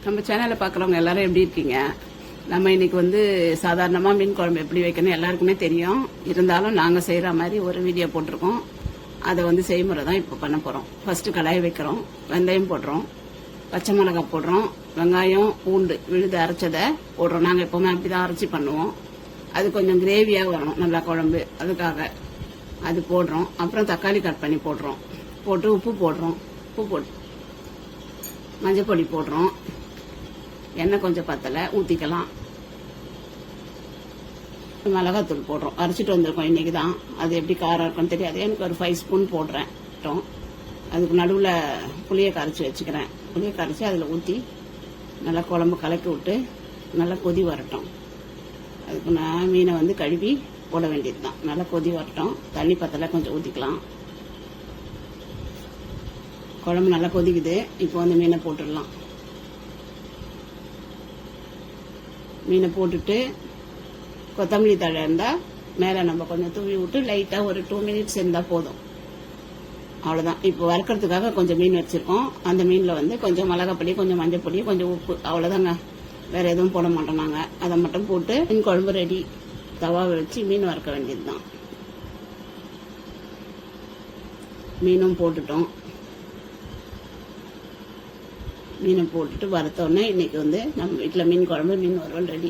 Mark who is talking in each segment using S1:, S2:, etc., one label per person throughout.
S1: நம்ம சேனலை பார்க்குறவங்க எல்லாரும் எப்படி இருக்கீங்க? நம்ம இன்னைக்கு வந்து சாதாரணமாக மீன் குழம்பு எப்படி வைக்கணும் எல்லாருக்குமே தெரியும். இருந்தாலும் நாங்கள் செய்கிற மாதிரி ஒரு வீடியோ போட்டிருக்கோம். அதை வந்து செய்முறை தான் இப்போ பண்ண போகிறோம். ஃபர்ஸ்ட் கடாயை வைக்கிறோம், வெந்தயம் போடுறோம், பச்சை மிளகாய் போடுறோம், வெங்காயம் பூண்டு விழுது அரைச்சதை போடுறோம். நாங்கள் எப்போவுமே அப்படி தான் அரைச்சி பண்ணுவோம். அது கொஞ்சம் கிரேவியாக வரணும் நல்லா குழம்பு, அதுக்காக அது போடுறோம். அப்புறம் தக்காளி கட் பண்ணி போடுறோம். போட்டு உப்பு போடுறோம். உப்பு போட்டு மஞ்சள் பொடி போடுறோம். எண்ணெய் கொஞ்சம் பத்தலை ஊற்றிக்கலாம். மிளகாத்தூள் போடுறோம். அரைச்சிட்டு வந்திருக்கோம் இன்னைக்கு தான். அது எப்படி காரம் இருக்குன்னு தெரியாது. எனக்கு ஒரு 5 ஸ்பூன் போடுறேன். அதுக்கு நடுவில் புளியை கரைச்சி வச்சுக்கிறேன். புளியை கரைச்சி அதில் ஊற்றி நல்லா குழம்பு கலக்கி விட்டு நல்லா கொதி வரட்டும். அதுக்கு நான் மீனை வந்து கழுவி போட வேண்டியது தான். நல்லா கொதி வரட்டும். தண்ணி பத்தலை கொஞ்சம் ஊற்றிக்கலாம். குழம்பு நல்லா கொதிக்குது. இப்போ வந்து மீனை போட்டுடலாம். மீனை போட்டுட்டு கொத்தமல்லி தழை இருந்தால் மேலே நம்ம கொஞ்சம் தூவி விட்டு லைட்டாக ஒரு 2 மினிட்ஸ் இருந்தால் போதும். அவ்வளோதான். இப்போ வறுக்கிறதுக்காக கொஞ்சம் மீன் வச்சுருக்கோம். அந்த மீனில் வந்து கொஞ்சம் மிளகாப்பொடி, கொஞ்சம் மஞ்சள் பொடி, கொஞ்சம் உப்பு, அவ்வளோதாங்க. வேறு எதுவும் போட மாட்டோம் நாங்கள். அதை மட்டும் போட்டு மீன் குழம்பு ரெடி. தவாவை வச்சு மீன் வறுக்க வேண்டியது தான். மீனும் போட்டுட்டோம். மீனை போட்டுட்டு வறுத்தோடனே இன்னைக்கு வந்து நம்ம வீட்டில் மீன் குழம்பு, மீன் வறுவல் ரெடி.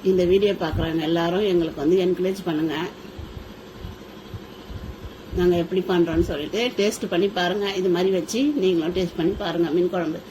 S1: இந்த வீடியோ பார்க்குறவங்க எல்லாரும் எங்களுக்கு வந்து என்கரேஜ் பண்ணுங்க. நாங்கள் எப்படி பண்ணுறோன்னு சொல்லிட்டு டேஸ்ட் பண்ணி பாருங்கள். இது மாதிரி வச்சு நீங்களும் டேஸ்ட் பண்ணி பாருங்கள் மீன் குழம்பு.